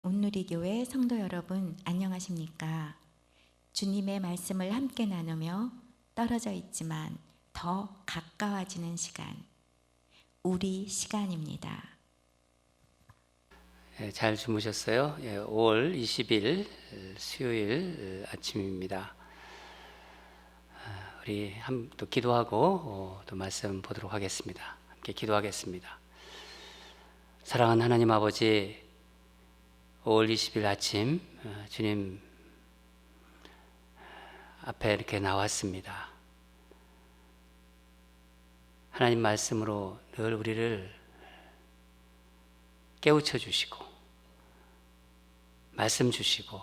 온누리교회 성도 여러분, 안녕하십니까? 주님의 말씀을 함께 나누며 떨어져 있지만 더 가까워지는 시간, 우리 시간입니다. 잘 주무셨어요? 5월 20일 수요일 아침입니다. 우리 또 기도하고 또 말씀 보도록 하겠습니다. 함께 기도하겠습니다. 사랑하는 하나님 아버지, 5월 20일 아침 주님 앞에 이렇게 나왔습니다. 하나님 말씀으로 늘 우리를 깨우쳐 주시고 말씀 주시고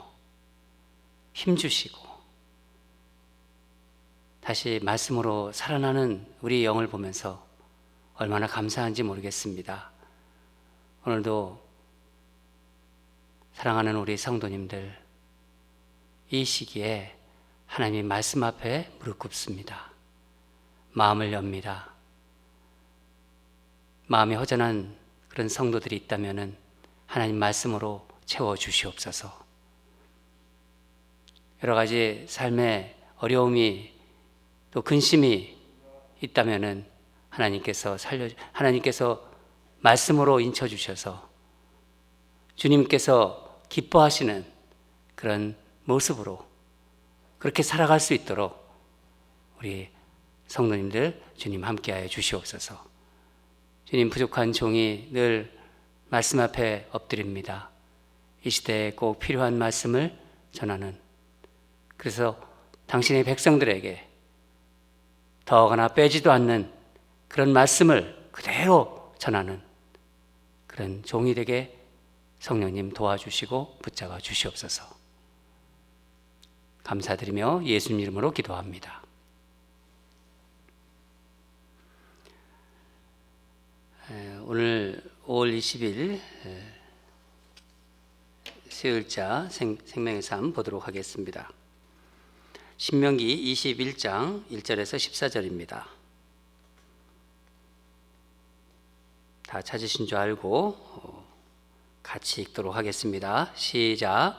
힘 주시고 다시 말씀으로 살아나는 우리 영을 보면서 얼마나 감사한지 모르겠습니다. 오늘도 사랑하는 우리 성도님들, 이 시기에 하나님의 말씀 앞에 무릎 꿇습니다. 마음을 엽니다. 마음이 허전한 그런 성도들이 있다면 하나님 말씀으로 채워주시옵소서. 여러 가지 삶의 어려움이 또 근심이 있다면 하나님께서 말씀으로 인쳐주셔서 주님께서 기뻐하시는 그런 모습으로 그렇게 살아갈 수 있도록 우리 성도님들 주님 함께하여 주시옵소서. 주님, 부족한 종이 늘 말씀 앞에 엎드립니다. 이 시대에 꼭 필요한 말씀을 전하는, 그래서 당신의 백성들에게 더하거나 빼지도 않는 그런 말씀을 그대로 전하는 그런 종이 되게 성령님 도와주시고 붙잡아 주시옵소서. 감사드리며 예수님 이름으로 기도합니다. 오늘 5월 20일 수요일자 생명의 삶 보도록 하겠습니다. 신명기 21장 1절에서 14절입니다. 다 찾으신 줄 알고 같이 읽도록 하겠습니다. 시작.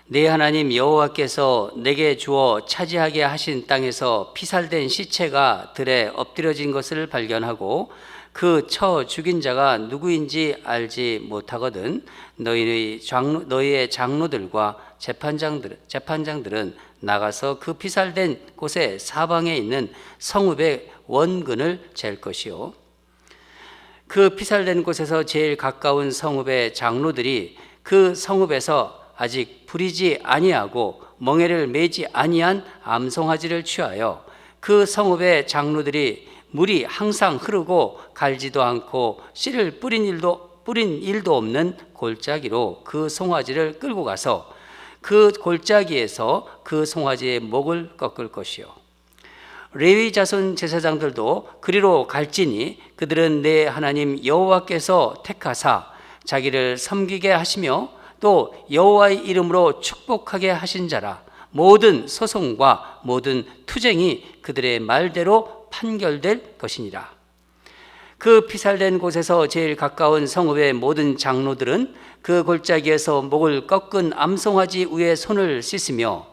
네 하나님 여호와께서 내게 주어 차지하게 하신 땅에서 피살된 시체가 들에 엎드려진 것을 발견하고 그 쳐 죽인 자가 누구인지 알지 못하거든 너희의 장로들과 재판장들은 나가서 그 피살된 곳의 사방에 있는 성읍의 원근을 잴 것이요, 그 피살된 곳에서 제일 가까운 성읍의 장로들이 그 성읍에서 아직 부리지 아니하고 멍에를 매지 아니한 암송아지를 취하여 그 성읍의 장로들이 물이 항상 흐르고 갈지도 않고 씨를 뿌린 일도 없는 골짜기로 그 송아지를 끌고 가서 그 골짜기에서 그 송아지의 목을 꺾을 것이요, 레위 자손 제사장들도 그리로 갈지니 그들은 내 하나님 여호와께서 택하사 자기를 섬기게 하시며 또 여호와의 이름으로 축복하게 하신 자라. 모든 소송과 모든 투쟁이 그들의 말대로 판결될 것이니라. 그 피살된 곳에서 제일 가까운 성읍의 모든 장로들은 그 골짜기에서 목을 꺾은 암송아지 위에 손을 씻으며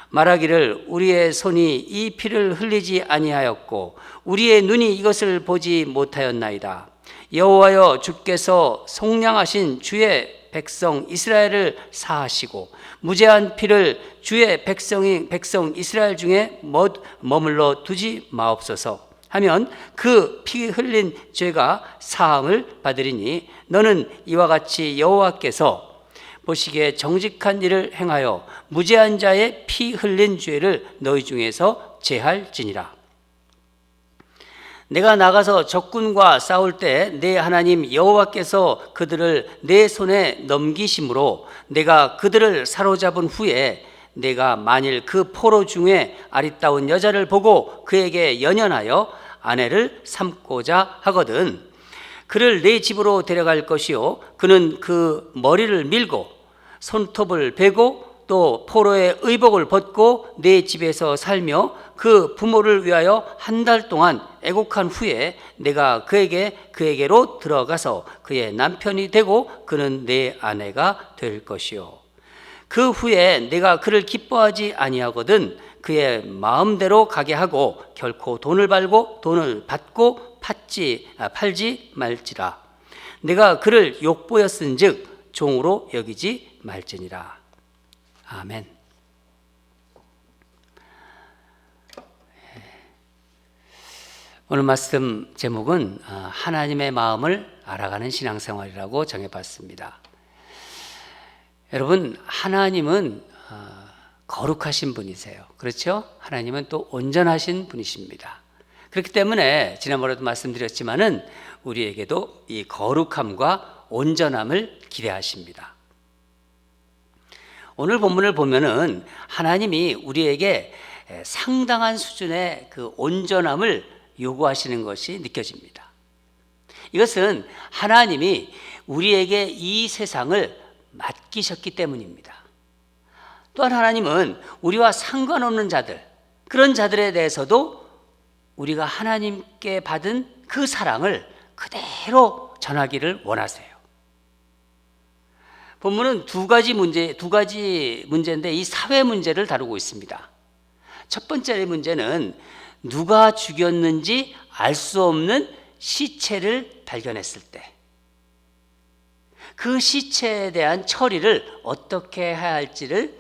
말하기를 우리의 손이 이 피를 흘리지 아니하였고 우리의 눈이 이것을 보지 못하였나이다. 여호와여, 주께서 속량하신 주의 백성 이스라엘을 사하시고 무죄한 피를 주의 백성 이스라엘 중에 머물러 두지 마옵소서 하면 그 피 흘린 죄가 사함을 받으리니 너는 이와 같이 여호와께서 보시기에 정직한 일을 행하여 무죄한 자의 피 흘린 죄를 너희 중에서 제할지니라. 내가 나가서 적군과 싸울 때 내 하나님 여호와께서 그들을 내 손에 넘기심으로 내가 그들을 사로잡은 후에 내가 만일 그 포로 중에 아리따운 여자를 보고 그에게 연연하여 아내를 삼고자 하거든 그를 내 집으로 데려갈 것이요, 그는 그 머리를 밀고 손톱을 베고 또 포로의 의복을 벗고 내 집에서 살며 그 부모를 위하여 한 달 동안 애곡한 후에 내가 그에게로 들어가서 그의 남편이 되고 그는 내 아내가 될 것이요. 그 후에 내가 그를 기뻐하지 아니하거든 그의 마음대로 가게 하고 결코 돈을 받고 팔지 말지라. 내가 그를 욕보였은즉 종으로 여기지 말지니라. 아멘. 오늘 말씀 제목은 하나님의 마음을 알아가는 신앙생활이라고 정해봤습니다. 여러분, 하나님은 거룩하신 분이세요. 그렇죠? 하나님은 또 온전하신 분이십니다. 그렇기 때문에 지난번에도 말씀드렸지만은 우리에게도 이 거룩함과 온전함을 기대하십니다. 오늘 본문을 보면은 하나님이 우리에게 상당한 수준의 그 온전함을 요구하시는 것이 느껴집니다. 이것은 하나님이 우리에게 이 세상을 맡기셨기 때문입니다. 또한 하나님은 우리와 상관없는 자들, 그런 자들에 대해서도 우리가 하나님께 받은 그 사랑을 그대로 전하기를 원하세요. 본문은 두 가지 문제인데 이 사회 문제를 다루고 있습니다. 첫 번째 문제는 누가 죽였는지 알 수 없는 시체를 발견했을 때 그 시체에 대한 처리를 어떻게 해야 할지를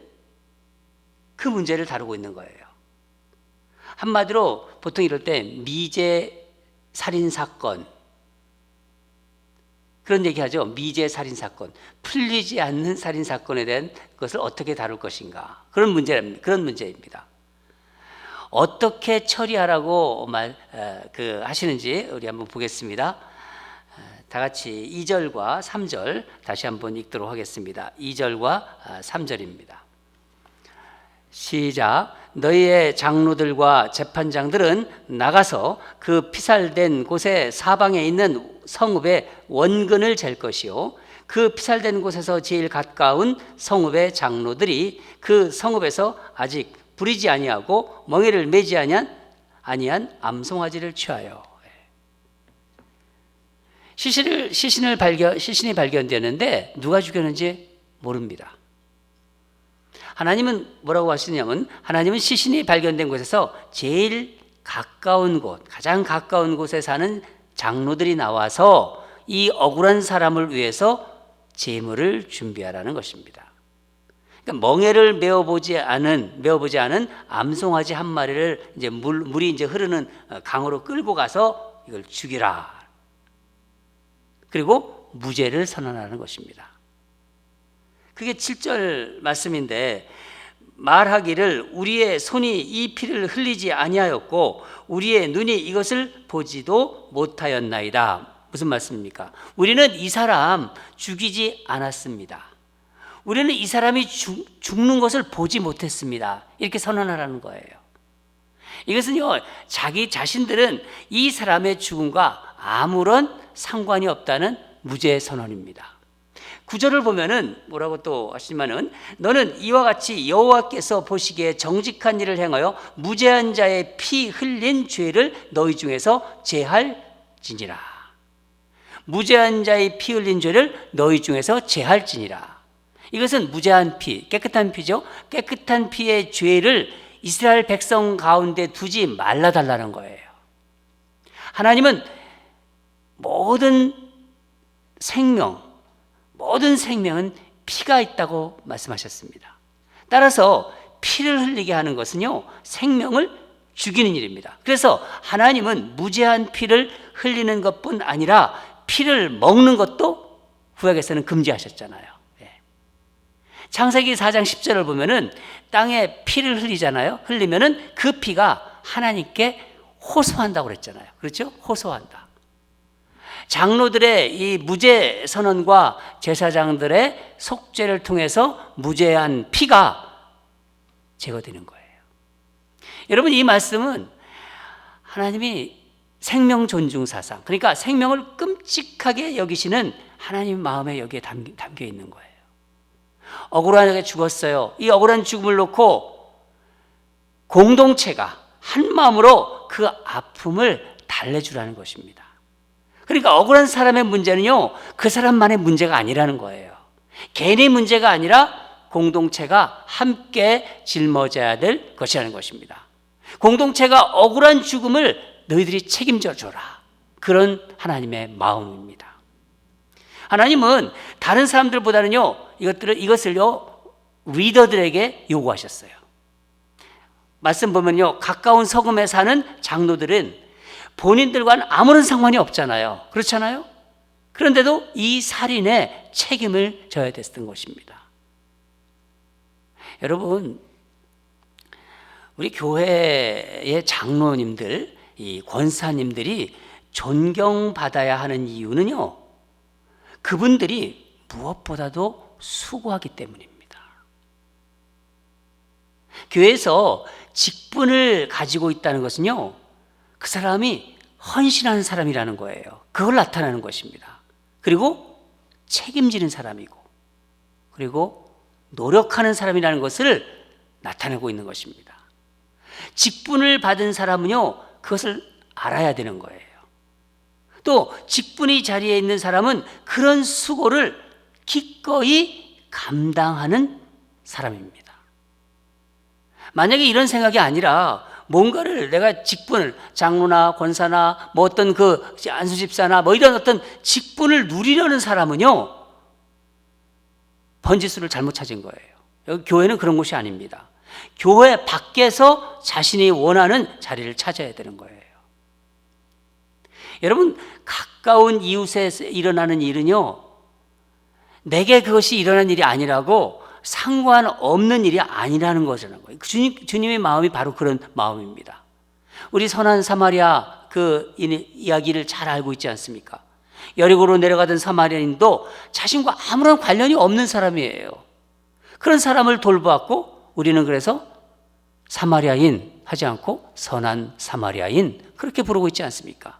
그 문제를 다루고 있는 거예요. 한마디로 보통 이럴 때 미제 살인 사건 그런 얘기하죠. 미제 살인 사건, 풀리지 않는 살인 사건에 대한 것을 어떻게 다룰 것인가 그런 문제입니다. 어떻게 처리하라고 하시는지 우리 한번 보겠습니다. 다 같이 2절과 3절 다시 한번 읽도록 하겠습니다. 2절과 3절입니다. 시작. 너희의 장로들과 재판장들은 나가서 그 피살된 곳의 사방에 있는 성읍의 원근을 잴 것이요 그 피살된 곳에서 제일 가까운 성읍의 장로들이 그 성읍에서 아직 부리지 아니하고 멍에를 매지 아니한 암송아지를 취하여 시신이 발견되는데 누가 죽였는지 모릅니다. 하나님은 뭐라고 하시냐면 하나님은 시신이 발견된 곳에서 제일 가까운 곳, 가장 가까운 곳에 사는 장로들이 나와서 이 억울한 사람을 위해서 제물을 준비하라는 것입니다. 그러니까 멍에를 메어보지 않은 암송아지 한 마리를 이제 물이 이제 흐르는 강으로 끌고 가서 이걸 죽이라. 그리고 무죄를 선언하는 것입니다. 그게 7절 말씀인데 말하기를 우리의 손이 이 피를 흘리지 아니하였고 우리의 눈이 이것을 보지도 못하였나이다. 무슨 말씀입니까? 우리는 이 사람 죽이지 않았습니다. 우리는 이 사람이 죽는 것을 보지 못했습니다. 이렇게 선언하라는 거예요. 이것은요, 자기 자신들은 이 사람의 죽음과 아무런 상관이 없다는 무죄 선언입니다. 9절을 보면은 뭐라고 또 하시면은 너는 이와 같이 여호와께서 보시기에 정직한 일을 행하여 무죄한 자의 피 흘린 죄를 너희 중에서 제할지니라. 무죄한 자의 피 흘린 죄를 너희 중에서 제할지니라. 이것은 무죄한 피, 깨끗한 피죠. 깨끗한 피의 죄를 이스라엘 백성 가운데 두지 말라달라는 거예요. 하나님은 모든 생명은 피가 있다고 말씀하셨습니다. 따라서 피를 흘리게 하는 것은요, 생명을 죽이는 일입니다. 그래서 하나님은 무죄한 피를 흘리는 것뿐 아니라 피를 먹는 것도 구약에서는 금지하셨잖아요. 창세기 4장 10절을 보면은 땅에 피를 흘리면은 그 피가 하나님께 호소한다고 그랬잖아요. 그렇죠? 호소한다. 장로들의 이 무죄 선언과 제사장들의 속죄를 통해서 무죄한 피가 제거되는 거예요. 여러분, 이 말씀은 하나님이 생명 존중 사상, 그러니까 생명을 끔찍하게 여기시는 하나님 마음에 여기에 담겨 있는 거예요. 억울하게 죽었어요. 이 억울한 죽음을 놓고 공동체가 한 마음으로 그 아픔을 달래주라는 것입니다. 그러니까 억울한 사람의 문제는요, 그 사람만의 문제가 아니라는 거예요. 개인의 문제가 아니라 공동체가 함께 짊어져야 될 것이라는 것입니다. 공동체가 억울한 죽음을 너희들이 책임져 줘라. 그런 하나님의 마음입니다. 하나님은 다른 사람들보다는요, 이것을요, 리더들에게 요구하셨어요. 말씀 보면요, 가까운 서금에 사는 장로들은 본인들과는 아무런 상관이 없잖아요. 그렇잖아요? 그런데도 이 살인의 책임을 져야 됐던 것입니다. 여러분, 우리 교회의 장로님들, 이 권사님들이 존경받아야 하는 이유는요, 그분들이 무엇보다도 수고하기 때문입니다. 교회에서 직분을 가지고 있다는 것은요, 그 사람이 헌신하는 사람이라는 거예요. 그걸 나타내는 것입니다. 그리고 책임지는 사람이고, 그리고 노력하는 사람이라는 것을 나타내고 있는 것입니다. 직분을 받은 사람은요, 그것을 알아야 되는 거예요. 또 직분이 자리에 있는 사람은 그런 수고를 기꺼이 감당하는 사람입니다. 만약에 이런 생각이 아니라 뭔가를 내가 직분을, 장로나 권사나 뭐 어떤 그 안수집사나 뭐 이런 어떤 직분을 누리려는 사람은요, 번지수를 잘못 찾은 거예요. 여기 교회는 그런 곳이 아닙니다. 교회 밖에서 자신이 원하는 자리를 찾아야 되는 거예요. 여러분, 가까운 이웃에 일어나는 일은요, 내게 그것이 일어난 일이 아니라고 상관없는 일이 아니라는 거잖아요. 주님의 마음이 바로 그런 마음입니다. 우리 선한 사마리아 그 이야기를 잘 알고 있지 않습니까? 여리고로 내려가던 사마리아인도 자신과 아무런 관련이 없는 사람이에요. 그런 사람을 돌보았고, 우리는 그래서 사마리아인 하지 않고 선한 사마리아인 그렇게 부르고 있지 않습니까?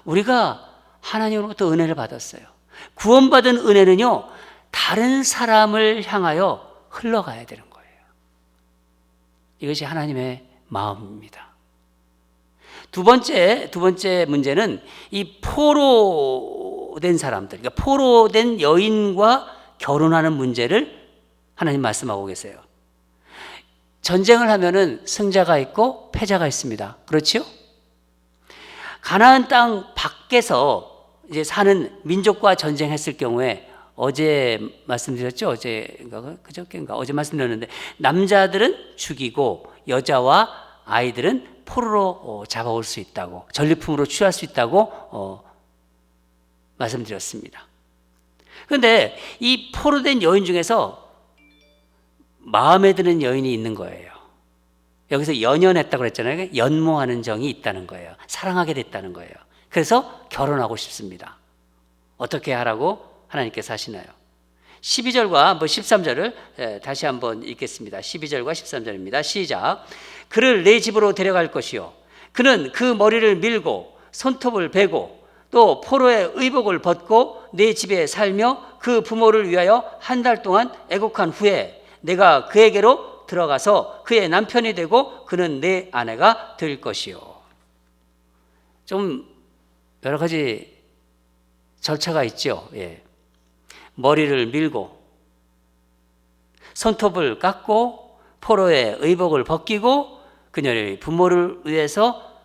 우리가 하나님으로부터 은혜를 받았어요. 구원받은 은혜는요, 다른 사람을 향하여 흘러가야 되는 거예요. 이것이 하나님의 마음입니다. 두 번째 문제는 이 포로된 사람들, 그러니까 포로된 여인과 결혼하는 문제를 하나님 말씀하고 계세요. 전쟁을 하면은 승자가 있고 패자가 있습니다. 그렇죠? 가나안 땅 밖에서 이제 사는 민족과 전쟁했을 경우에, 어제 말씀드렸죠? 그저께인가? 어제 말씀드렸는데, 남자들은 죽이고 여자와 아이들은 포로로 잡아올 수 있다고, 전리품으로 취할 수 있다고 말씀드렸습니다. 그런데 이 포로된 여인 중에서 마음에 드는 여인이 있는 거예요. 여기서 연연했다고 그랬잖아요. 연모하는 정이 있다는 거예요. 사랑하게 됐다는 거예요. 그래서 결혼하고 싶습니다. 어떻게 하라고 하나님께서 하시나요? 12절과 13절을 다시 한번 읽겠습니다. 12절과 13절입니다. 시작. 그를 내 집으로 데려갈 것이요, 그는 그 머리를 밀고 손톱을 베고 또 포로의 의복을 벗고 내 집에 살며 그 부모를 위하여 한 달 동안 애곡한 후에 내가 그에게로 들어가서 그의 남편이 되고 그는 내 아내가 될 것이요. 좀 여러 가지 절차가 있죠. 예. 머리를 밀고 손톱을 깎고 포로의 의복을 벗기고 그녀의 부모를 위해서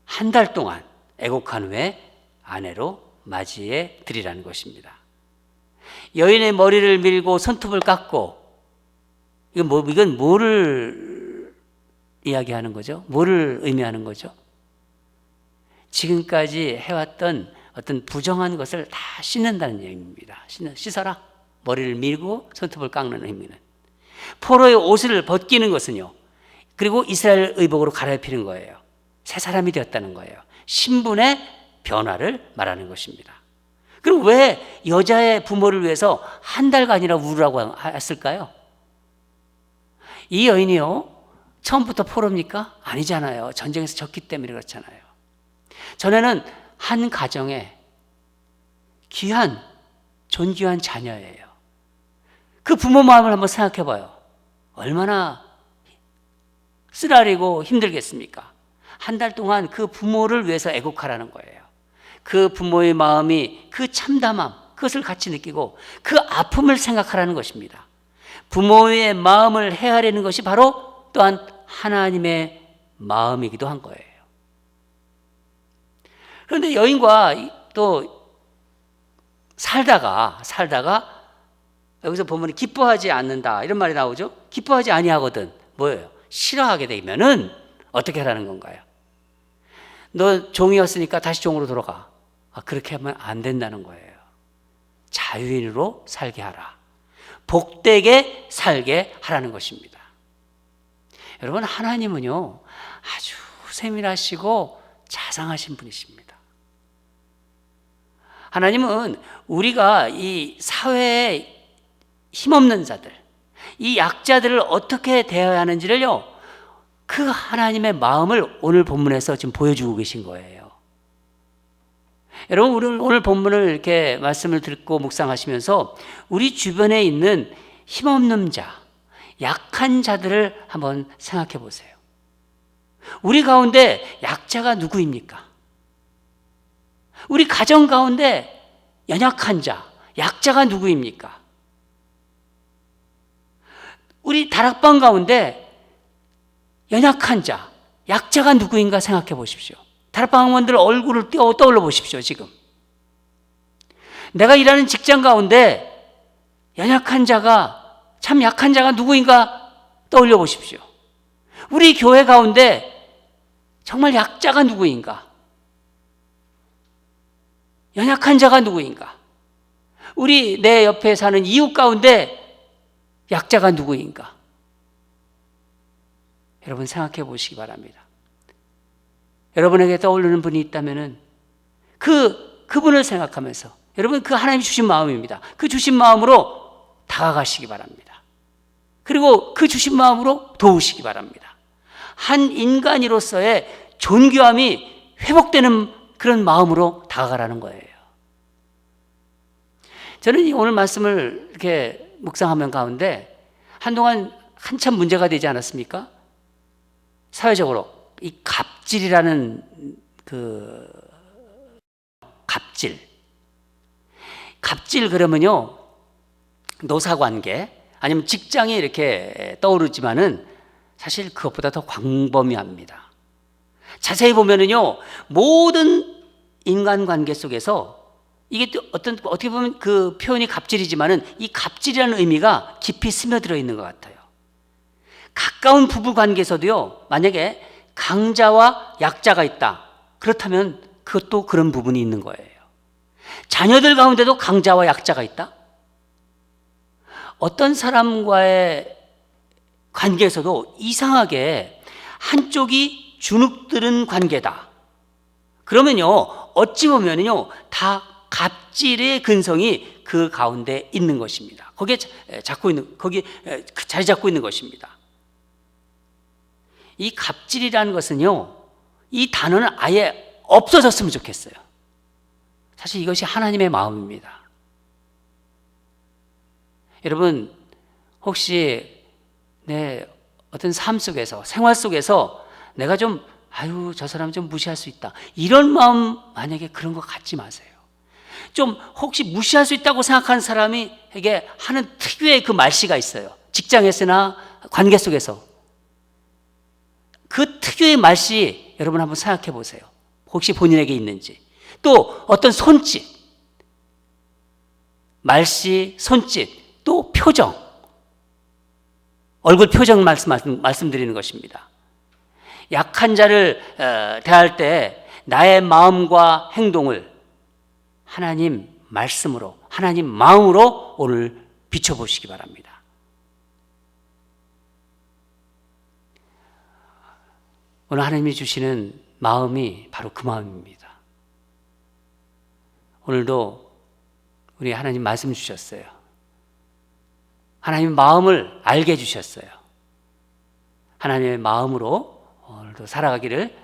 한 달 동안 애곡한 후에 아내로 맞이해 드리라는 것입니다. 여인의 머리를 밀고 손톱을 깎고, 이건 뭐를 이야기하는 거죠? 뭐를 의미하는 거죠? 지금까지 해왔던 어떤 부정한 것을 다 씻는다는 얘기입니다. 씻어라. 머리를 밀고 손톱을 깎는 의미는. 포로의 옷을 벗기는 것은요, 그리고 이스라엘 의복으로 갈아입히는 거예요. 새 사람이 되었다는 거예요. 신분의 변화를 말하는 것입니다. 그럼 왜 여자의 부모를 위해서 한 달간이나 울으라고 했을까요? 이 여인이요, 처음부터 포로입니까? 아니잖아요. 전쟁에서 졌기 때문에 그렇잖아요. 전에는 한 가정에 귀한, 존귀한 자녀예요. 그 부모 마음을 한번 생각해 봐요. 얼마나 쓰라리고 힘들겠습니까? 한 달 동안 그 부모를 위해서 애국하라는 거예요. 그 부모의 마음이, 그 참담함, 그것을 같이 느끼고 그 아픔을 생각하라는 것입니다. 부모의 마음을 헤아리는 것이 바로 또한 하나님의 마음이기도 한 거예요. 그런데 여인과 또 살다가 여기서 보면 기뻐하지 않는다 이런 말이 나오죠. 기뻐하지 아니하거든 뭐예요? 싫어하게 되면은 어떻게 하라는 건가요? 너 종이었으니까 다시 종으로 돌아가. 그렇게 하면 안 된다는 거예요. 자유인으로 살게 하라. 복되게 살게 하라는 것입니다. 여러분, 하나님은요 아주 세밀하시고 자상하신 분이십니다. 하나님은 우리가 이 사회에 힘없는 자들, 이 약자들을 어떻게 대해야 하는지를요, 그 하나님의 마음을 오늘 본문에서 지금 보여주고 계신 거예요. 여러분, 우리 오늘 본문을 이렇게 말씀을 듣고 묵상하시면서 우리 주변에 있는 힘없는 자, 약한 자들을 한번 생각해 보세요. 우리 가운데 약자가 누구입니까? 우리 가정 가운데 연약한 자, 약자가 누구입니까? 우리 다락방 가운데 연약한 자, 약자가 누구인가 생각해 보십시오. 다락방 학원들 얼굴을 떠올려 보십시오. 지금 내가 일하는 직장 가운데 연약한 자가, 참 약한 자가 누구인가 떠올려 보십시오. 우리 교회 가운데 정말 약자가 누구인가? 연약한 자가 누구인가? 우리 내 옆에 사는 이웃 가운데 약자가 누구인가? 여러분 생각해 보시기 바랍니다. 여러분에게 떠오르는 분이 있다면은 그분을 생각하면서, 여러분 그 하나님이 주신 마음입니다. 그 주신 마음으로 다가가시기 바랍니다. 그리고 그 주신 마음으로 도우시기 바랍니다. 한 인간으로서의 존귀함이 회복되는 그런 마음으로 다가가라는 거예요. 저는 오늘 말씀을 이렇게 묵상하면 가운데 한동안 한참 문제가 되지 않았습니까? 사회적으로 이 갑질이라는 갑질 그러면요, 노사관계 아니면 직장이 이렇게 떠오르지만은 사실 그것보다 더 광범위합니다. 자세히 보면은요, 모든 인간관계 속에서 이게 또 어떻게 보면 그 표현이 갑질이지만은 이 갑질이라는 의미가 깊이 스며들어 있는 것 같아요. 가까운 부부 관계에서도요, 만약에 강자와 약자가 있다, 그렇다면 그것도 그런 부분이 있는 거예요. 자녀들 가운데도 강자와 약자가 있다? 어떤 사람과의 관계에서도 이상하게 한쪽이 주눅들은 관계다. 그러면요, 어찌 보면요, 다 갑질의 근성이 그 가운데 있는 것입니다. 거기에 자리 잡고 있는 것입니다. 이 갑질이라는 것은요, 이 단어는 아예 없어졌으면 좋겠어요. 사실 이것이 하나님의 마음입니다. 여러분, 혹시 내 어떤 삶 속에서, 생활 속에서 내가 좀, 저 사람 좀 무시할 수 있다, 이런 마음 만약에 그런 거 갖지 마세요. 좀 혹시 무시할 수 있다고 생각하는 사람에게 하는 특유의 그 말씨가 있어요. 직장에서나 관계 속에서. 그 특유의 말씨 여러분 한번 생각해 보세요. 혹시 본인에게 있는지. 또 어떤 손짓, 말씨, 손짓, 또 표정, 얼굴 표정 말씀드리는 것입니다. 약한 자를 대할 때 나의 마음과 행동을 하나님 말씀으로, 하나님 마음으로 오늘 비춰보시기 바랍니다. 오늘 하나님이 주시는 마음이 바로 그 마음입니다. 오늘도 우리 하나님 말씀 주셨어요. 하나님 마음을 알게 해주셨어요. 하나님의 마음으로 오늘도 살아가기를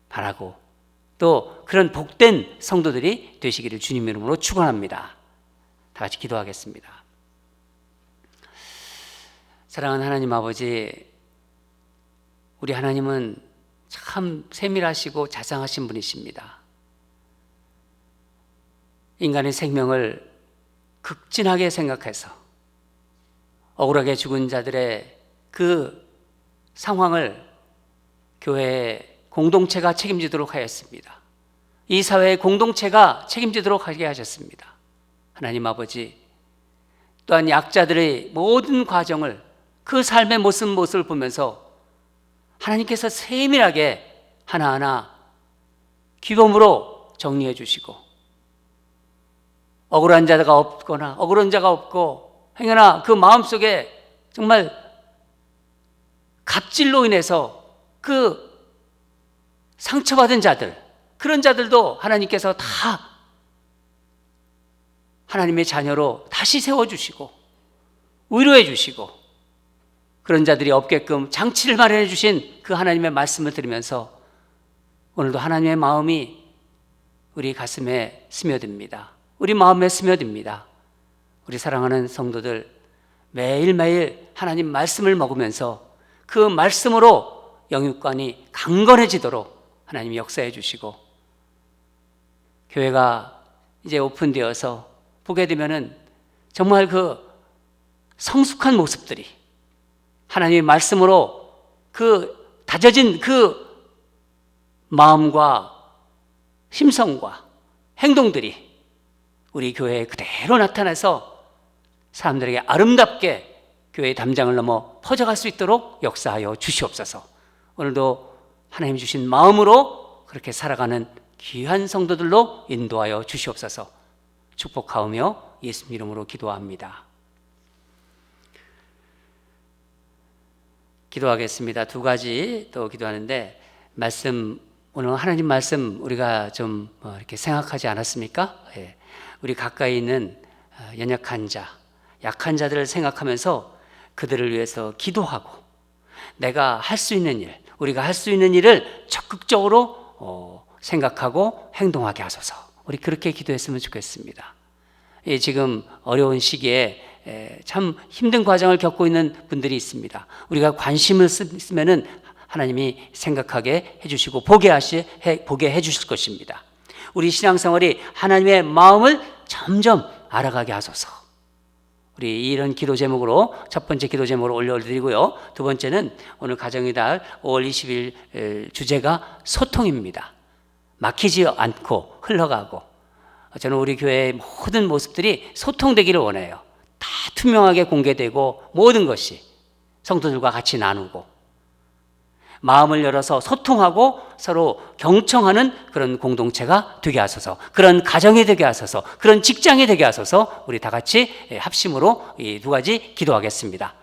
바라고, 또 그런 복된 성도들이 되시기를 주님 이름으로 축원합니다. 다 같이 기도하겠습니다. 사랑하는 하나님 아버지, 우리 하나님은 참 세밀하시고 자상하신 분이십니다. 인간의 생명을 극진하게 생각해서 억울하게 죽은 자들의 그 상황을 교회의 공동체가 책임지도록 하였습니다. 이 사회의 공동체가 책임지도록 하게 하셨습니다. 하나님 아버지, 또한 약자들의 모든 과정을, 그 삶의 모습을 보면서 하나님께서 세밀하게 하나하나 규범으로 정리해 주시고, 억울한 자가 없거나 억울한 자가 없고, 행여나 그 마음속에 정말 갑질로 인해서 그 상처받은 자들, 그런 자들도 하나님께서 다 하나님의 자녀로 다시 세워주시고 위로해 주시고, 그런 자들이 없게끔 장치를 마련해 주신 그 하나님의 말씀을 들으면서 오늘도 하나님의 마음이 우리 가슴에 스며듭니다. 우리 마음에 스며듭니다. 우리 사랑하는 성도들, 매일매일 하나님 말씀을 먹으면서 그 말씀으로 영육관이 강건해지도록 하나님이 역사해 주시고, 교회가 이제 오픈되어서 보게 되면은 정말 그 성숙한 모습들이 하나님의 말씀으로 그 다져진 그 마음과 심성과 행동들이 우리 교회에 그대로 나타나서 사람들에게 아름답게 교회의 담장을 넘어 퍼져갈 수 있도록 역사하여 주시옵소서. 오늘도 하나님 주신 마음으로 그렇게 살아가는 귀한 성도들로 인도하여 주시옵소서. 축복하오며 예수님 이름으로 기도합니다. 기도하겠습니다. 두 가지 또 기도하는데, 오늘 하나님 말씀 우리가 좀 이렇게 생각하지 않았습니까? 예. 우리 가까이 있는 연약한 자, 약한 자들을 생각하면서 그들을 위해서 기도하고, 내가 할 수 있는 일, 우리가 할 수 있는 일을 적극적으로 생각하고 행동하게 하소서. 우리 그렇게 기도했으면 좋겠습니다. 지금 어려운 시기에 참 힘든 과정을 겪고 있는 분들이 있습니다. 우리가 관심을 쓰면은 하나님이 생각하게 해주시고 보게 해주실 것입니다. 우리 신앙생활이 하나님의 마음을 점점 알아가게 하소서. 우리 이런 기도 제목으로 첫 번째 기도 제목으로 올려드리고요. 두 번째는 오늘 가정의 달 5월 20일 주제가 소통입니다. 막히지 않고 흘러가고, 저는 우리 교회의 모든 모습들이 소통되기를 원해요. 다 투명하게 공개되고 모든 것이 성도들과 같이 나누고 마음을 열어서 소통하고 서로 경청하는 그런 공동체가 되게 하소서. 그런 가정이 되게 하소서. 그런 직장이 되게 하소서. 우리 다 같이 합심으로 이 두 가지 기도하겠습니다.